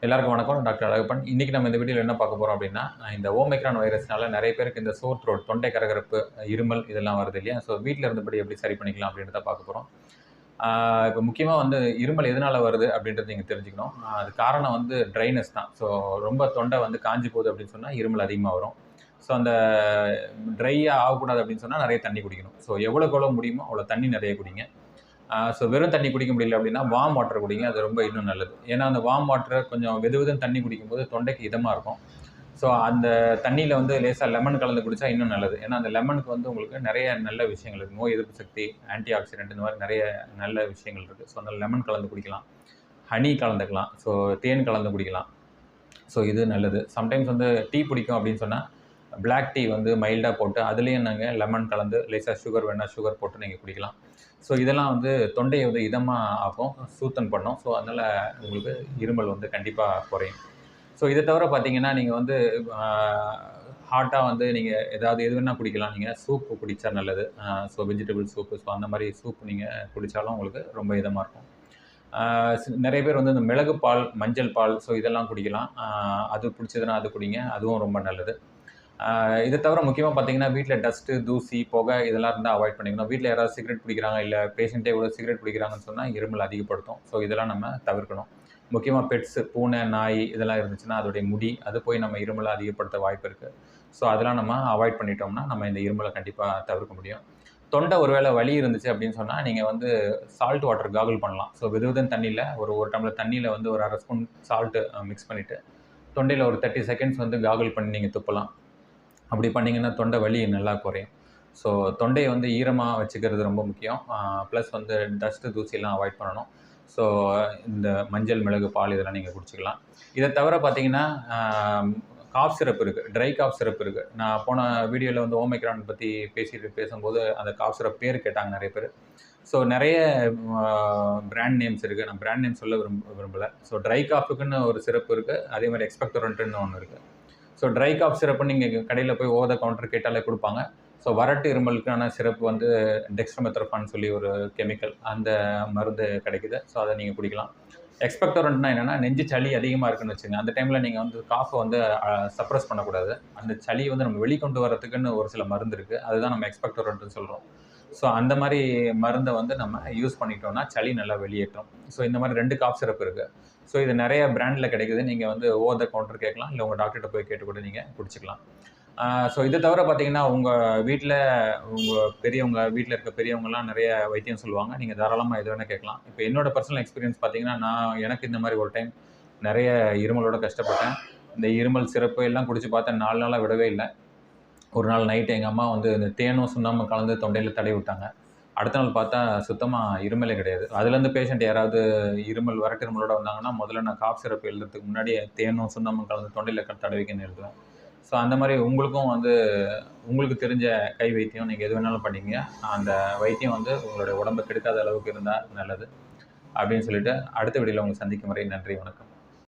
எல்லாருக்கும் வணக்கம். டாக்டர் அழகப்பன். இன்னைக்கு நம்ம இந்த வீடியோல என்ன பார்க்க போறோம் அப்படின்னா, இந்த ஓமைக்ரான் வைரஸ்னால நெறைய பேருக்கு இந்த சோர் த்ரோட், தொண்டை கரகரப்பு, இருமல் இதெல்லாம் வருது இல்லையா? ஸோ வீட்ல இருந்தபடி எப்படி சரி பண்ணிக்கலாம் அப்படின்றத பார்க்க போறோம். இப்போ முக்கியமா வந்து இருமல் எதனால வருது அப்படின்றத நீங்க தெரிஞ்சுக்கணும். அது காரணம் வந்து ட்ரைனஸ் தான். ஸோ ரொம்ப தொண்டை வந்து காஞ்சு போகுது அப்படின்னு சொன்னா இருமல் அதிகமா வரும். ஸோ அந்த ட்ரையா ஆகக்கூடாது அப்படின்னு சொன்னா நெறைய தண்ணி குடிக்கணும். ஸோ எவ்வளோக்கு எவ்வளோ முடியுமோ அவ்வளோ தண்ணி நெறைய குடிங்க. ஸோ வெறும் தண்ணி குடிக்க முடியல அப்படின்னா வார்ம் வாட்டர் குடிங்க. அது ரொம்ப இன்னும் நல்லது. ஏன்னா அந்த வார்ம் வாட்டர் கொஞ்சம் வெதுவெதுன்னு தண்ணி குடிக்கும்போது தொண்டைக்கு இதமா இருக்கும். ஸோ அந்த தண்ணியில வந்து லேசா லெமன் கலந்து குடிச்சா இன்னும் நல்லது. ஏன்னா அந்த லெமனுக்கு வந்து உங்களுக்கு நெறைய நல்ல விஷயங்கள் இருக்கு. நோய் எதிர்ப்பு சக்தி, ஆன்டி ஆக்ஸிடென்ட் இந்த மாரி நெறைய நல்ல விஷயங்கள் இருக்கு. ஸோ அந்த லெமன் கலந்து குடிக்கலாம். ஹனி கலந்துக்கலாம். ஸோ தேன் கலந்து குடிக்கலாம். ஸோ இது நல்லது. சம்டைம்ஸ் வந்து டீ பிடிக்கும் அப்படின்னு சொன்னா, பிளாக் டீ வந்து மைல்டா போட்டு அதுலயும் நாங்க லெமன் கலந்து லேசா சுகர் வேணா சுகர் போட்டு நீங்க குடிக்கலாம். ஸோ இதெல்லாம் வந்து தொண்டைய வந்து இதமா ஆக்கும், சூத்தன் பண்ணும். ஸோ அதனால உங்களுக்கு இருமல் வந்து கண்டிப்பா குறையும். ஸோ இத தவிர பார்த்தீங்கன்னா, நீங்க வந்து ஆ ஹாட்டா வந்து நீங்க ஏதாவது எது வேணா குடிக்கலாம். நீங்க சூப் குடிச்சா நல்லது. ஸோ வெஜிடபிள் சூப்பு ஸோ அந்த மாரி சூப் நீங்க குடிச்சாலும் உங்களுக்கு ரொம்ப இதமா இருக்கும். நெறைய பேர் வந்து இந்த மிளகு பால், மஞ்சள் பால் ஸோ இதெல்லாம் குடிக்கலாம். அது பிடிச்சதுன்னா அது குடிங்க. அதுவும் ரொம்ப நல்லது. இத தவிர முக்கியமா பார்த்தீங்கன்னா, வீட்ல டஸ்ட்டு, தூசி, புகை இதெல்லாம் இருந்தா அவாய்ட் பண்ணிக்கணும். வீட்ல யாராவது சிகரெட் பிடிக்கிறாங்க, இல்ல பேஷண்ட்டே கூட சிகரெட் பிடிக்கிறாங்கன்னு சொன்னா, இருமல் அதிகப்படுத்தும். ஸோ இதெல்லாம் நம்ம தவிர்க்கணும். முக்கியமா பெட்ஸு, பூனை, நாய் இதெல்லாம் இருந்துச்சுன்னா, அதோடைய முடி, அது போய் நம்ம இருமல அதிகப்படுத்த வாய்ப்பு இருக்கு. ஸோ அதெல்லாம் நம்ம அவாய்ட் பண்ணிட்டோம்னா, நம்ம இந்த இருமல கண்டிப்பா தவிர்க்க முடியும். தொண்டை ஒரு வேளை வலி இருந்துச்சு அப்படின்னு சொன்னா, நீங்க வந்து சால்ட் வாட்டர் கார்கிள் பண்ணலாம். ஸோ வெதுவெதுன்னு தண்ணீல ஒரு டம்ளர் தண்ணீல வந்து ஒரு 1/2 ஸ்பூன் சால்ட் மிக்ஸ் பண்ணிட்டு, தொண்டையில ஒரு 30 செகண்ட்ஸ் வந்து கார்கிள் பண்ணி நீங்க துப்பலாம். அப்படி பண்ணீங்கன்னா தொண்டை வலி நல்லா குறையும். ஸோ தொண்டைய வந்து ஈரமா வச்சுக்கிறது ரொம்ப முக்கியம். ப்ளஸ் வந்து டஸ்ட்டு, தூசிலாம் அவாய்ட் பண்ணணும். ஸோ இந்த மஞ்சள், மிளகு, பால் இதெல்லாம் நீங்க குடிச்சுக்கலாம். இத தவிர பார்த்தீங்கன்னா, அ காஃப் சிரப் இருக்கு. ட்ரை காஃப் சிரப் இருக்கு. நான் போன வீடியோல வந்து ஓமைக்ரான் பத்தி பேசும்போது அந்த காஃப் சிரப் பேர் கேட்டாங்க நெறைய பேரு. ஸோ நெறைய அ பிராண்ட் நேம்ஸ் இருக்கு. நான் பிராண்ட் நேம் சொல்ல விரும்பல. ஸோ ட்ரை காஃப்க்குன்னு ஒரு சிரப் இருக்கு. அதே மாரி எக்ஸ்பெக்டோரண்ட்ன்னு ஒண்ணு இருக்கு. ஸோ ட்ரை காஃப் சிரப்புன்னு நீங்க கடையில போய் ஓவர் த கவுண்டர் கேட்டாலே குடுப்பாங்க. ஸோ வறட்டு இருமலுக்கான சிரப் வந்து டெக்ஸ்ட்ரோமெத்ரோஃபான் சொல்லி ஒரு கெமிக்கல். அந்த மருந்து கிடைக்குது. ஸோ அத நீங்க குடிக்கலாம். எக்ஸ்பெக்டோரண்ட்னா என்னன்னா, நெஞ்சு சளி அதிகமா இருக்குன்னு வச்சுக்கங்க. அந்த டைம்ல நீங்க வந்து காஃப வந்து சப்ரஸ் பண்ணக்கூடாது. அந்த சளிய வந்து நம்ம வெளிக்கொண்டு வரதுக்குன்னு ஒரு சில மருந்து இருக்கு. அதுதான் நம்ம எக்ஸ்பெக்டோரண்ட்ன்னு சொல்றோம். ஸோ அந்த மாரி மருந்த வந்து நம்ம யூஸ் பண்ணிட்டோம்னா, சளி நல்லா வெளியேற்றும். ஸோ இந்த மாரி 2 காஃப் சிரப் இருக்கு. ஸோ இது நெறைய பிராண்ட்ல கிடைக்குது. நீங்க வந்து ஓவர் த கவுண்டர் கேட்கலாம். இல்ல உங்க டாக்டர்ட்ட போய் கேட்டு கூட நீங்க குடிச்சுக்கலாம். ஸோ இத தவிர பார்த்தீங்கன்னா, உங்க வீட்ல உங்க பெரியவங்க வீட்ல இருக்க பெரியவங்கலாம் நெறைய வைத்தியம் சொல்லுவாங்க. நீங்க தாராளமா எது வேணா கேட்கலாம். இப்ப என்னோட பெர்சனல் எக்ஸ்பீரியன்ஸ் பார்த்தீங்கன்னா, எனக்கு இந்த மாரி ஒரு டைம் நெறைய இருமலோட கஷ்டப்பட்டேன். இந்த இருமல் சிரப்பு எல்லாம் குடிச்சு பார்த்தேன். 4 நாளா விடவே இல்ல. ஒரு நாள் நைட் எங்க அம்மா வந்து இந்த தேனும், சுண்ணாம்பும் கலந்து தொண்டையில தடவி விட்டாங்க. அடுத்த நாள் பார்த்தா சுத்தமா இருமலே கிடையாது. அதுலேருந்து பேஷண்ட் யாராவது வறட்டு இருமலோட வந்தாங்கன்னா, முதல்ல நான் காஃப் சிரப் எழுதுறதுக்கு முன்னாடி தேனும், சுண்ணாம்பும் கலந்து தொண்டையில தடவிக்கன்னு எழுதுவேன். ஸோ அந்த மாரி உங்களுக்கும் வந்து உங்களுக்கு தெரிஞ்ச கை வைத்தியம் நீங்க எது வேணாலும் பண்ணீங்க. அந்த வைத்தியம் வந்து உங்களுடைய உடம்ப கெடுக்காத அளவுக்கு இருந்தா நல்லது. அப்படின்னு சொல்லிட்டு அடுத்த வீடியோல உங்கள சந்திக்கும் வரை நன்றி, வணக்கம்.